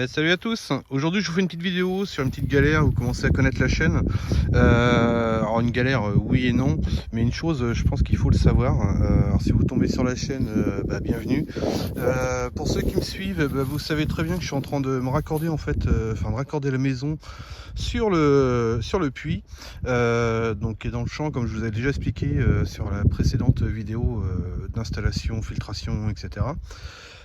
Salut à tous, aujourd'hui je vous fais une petite vidéo sur une petite galère, vous commencez à connaître la chaîne. Alors une galère oui et non, mais une chose je pense qu'il faut le savoir. Alors si vous tombez sur la chaîne, bienvenue. Pour ceux qui me suivent, vous savez très bien que je suis en train de me raccorder en fait, de raccorder la maison sur le puits, donc qui est dans le champ comme je vous ai déjà expliqué sur la précédente vidéo d'installation, filtration, etc.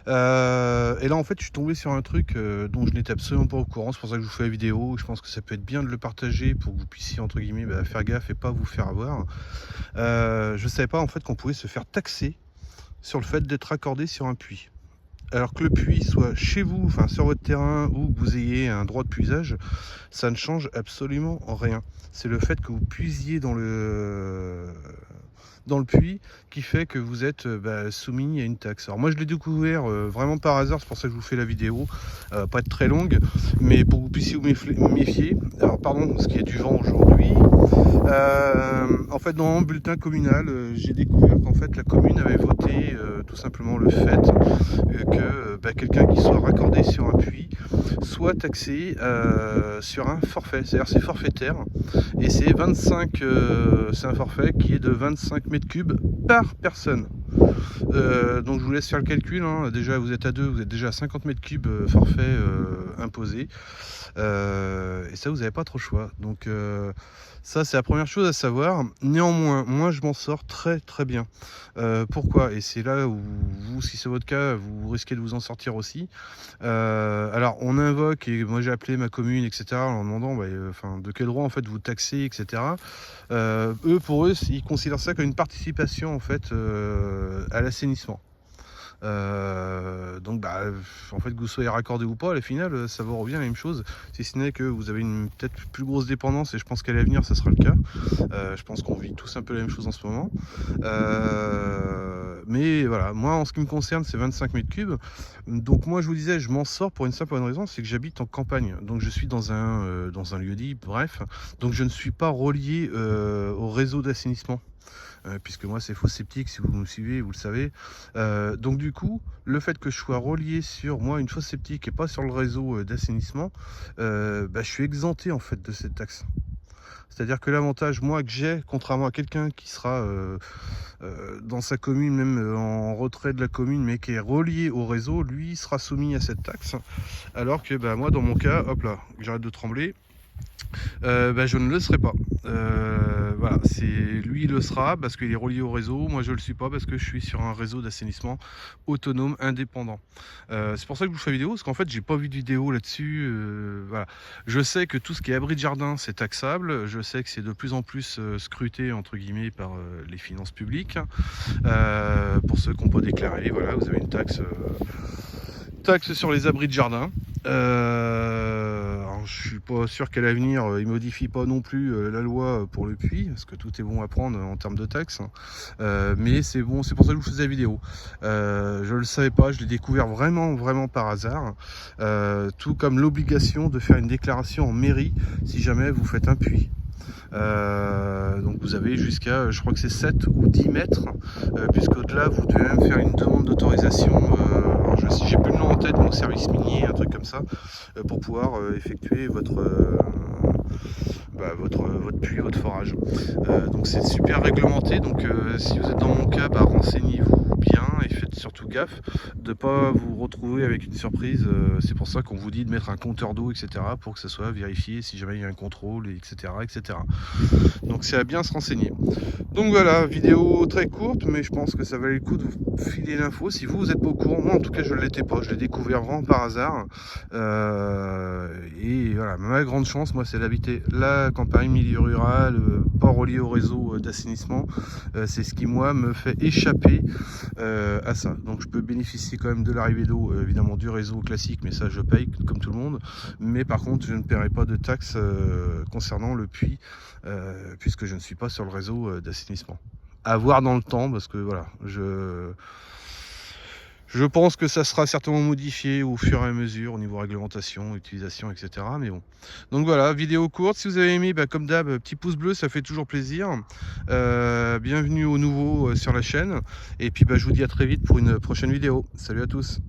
Et là en fait je suis tombé sur un truc dont je n'étais absolument pas au courant, c'est pour ça que je vous fais la vidéo. Je pense que ça peut être bien de le partager pour que vous puissiez entre guillemets faire gaffe et pas vous faire avoir. Je savais pas en fait qu'on pouvait se faire taxer sur le fait d'être raccordé sur un puits. Alors que le puits soit chez vous, enfin sur votre terrain, ou que vous ayez un droit de puisage, ça ne change absolument rien. C'est le fait que vous puisiez dans le puits qui fait que vous êtes soumis à une taxe. Alors moi je l'ai découvert vraiment par hasard, c'est pour ça que je vous fais la vidéo, pas être très longue, mais pour que vous puissiez vous méfier. Alors pardon, parce qu'il y a du vent aujourd'hui. En fait dans le bulletin communal, j'ai découvert qu'en fait la commune avait voté tout simplement le fait que quelqu'un qui soit raccordé sur un puits soit taxé sur un forfait, c'est-à-dire c'est forfaitaire, et c'est 25, c'est un forfait qui est de 25 mètres cubes par personne. Donc je vous laisse faire le calcul, hein. Déjà vous êtes à deux, vous êtes déjà à 50 mètres cubes forfait imposé, et ça vous n'avez pas trop le choix. Donc ça c'est la première chose à savoir. Néanmoins moi je m'en sors très très bien. Pourquoi? Et c'est là où vous, si c'est votre cas, vous risquez de vous en sortir aussi. Alors on invoque, et moi j'ai appelé ma commune, etc., en demandant de quel droit en fait vous taxez, etc. Eux, pour eux, ils considèrent ça comme une participation en fait à l'assainissement. Donc en fait que vous soyez raccordé ou pas, à la finale ça vous revient la même chose, si ce n'est que vous avez une peut-être plus grosse dépendance, et je pense qu'à l'avenir ça sera le cas. Je pense qu'on vit tous un peu la même chose en ce moment. Mais voilà, moi en ce qui me concerne c'est 25 mètres cubes. Donc moi je vous disais, je m'en sors pour une simple bonne raison, c'est que j'habite en campagne, donc je suis dans un lieu dit, bref, donc je ne suis pas relié au réseau d'assainissement. Puisque moi c'est faux sceptique, si vous me suivez vous le savez. Donc du coup le fait que je sois relié sur moi une fosse septique et pas sur le réseau d'assainissement, je suis exempté en fait de cette taxe. C'est à dire que l'avantage moi que j'ai, contrairement à quelqu'un qui sera dans sa commune, même en retrait de la commune, mais qui est relié au réseau, lui sera soumis à cette taxe, alors que moi dans mon cas, hop là, j'arrête de trembler, je ne le serai pas. Voilà, c'est lui il le sera parce qu'il est relié au réseau, moi je le suis pas parce que je suis sur un réseau d'assainissement autonome indépendant. C'est pour ça que je vous fais la vidéo, parce qu'en fait j'ai pas vu de vidéo là-dessus. Voilà, je sais que tout ce qui est abri de jardin c'est taxable, je sais que c'est de plus en plus scruté entre guillemets par les finances publiques. Pour ceux qui n'ont pas déclaré, voilà, vous avez une taxe sur les abris de jardin. Alors je suis pas sûr qu'à l'avenir ils modifient pas non plus la loi pour le puits, parce que tout est bon à prendre en termes de taxes, mais c'est bon, c'est pour ça que je vous faisais la vidéo. Je le savais pas, je l'ai découvert vraiment par hasard, tout comme l'obligation de faire une déclaration en mairie si jamais vous faites un puits. Donc vous avez jusqu'à, je crois que c'est 7 ou 10 mètres, puisqu'au-delà vous devez même faire une demande d'autorisation, j'ai plus le nom en tête, mon service minier, un truc comme ça, pour pouvoir effectuer votre puits, votre forage. Donc c'est super réglementé, donc si vous êtes dans mon cas, renseignez-vous bien et faites surtout gaffe de ne pas vous retrouver avec une surprise. C'est pour ça qu'on vous dit de mettre un compteur d'eau, etc., pour que ça soit vérifié si jamais il y a un contrôle, etc. Donc c'est à bien se renseigner. Donc voilà, vidéo très courte, mais je pense que ça valait le coup de vous filer l'info si vous n'êtes pas au courant. Moi en tout cas je ne l'étais pas, je l'ai découvert vraiment par hasard. Et voilà, ma grande chance, moi, c'est d'habiter la campagne, milieu rural, pas relié au réseau d'assainissement. C'est ce qui, moi, me fait échapper à ça. Donc je peux bénéficier quand même de l'arrivée d'eau, évidemment du réseau classique, mais ça je paye comme tout le monde. Mais par contre, je ne paierai pas de taxes concernant le puits, puisque je ne suis pas sur le réseau d'assainissement. À voir dans le temps, parce que voilà, je pense que ça sera certainement modifié au fur et à mesure au niveau réglementation, utilisation, etc. Mais bon. Donc voilà, vidéo courte. Si vous avez aimé, comme d'hab, petit pouce bleu, ça fait toujours plaisir. Bienvenue aux nouveaux sur la chaîne. Et puis je vous dis à très vite pour une prochaine vidéo. Salut à tous.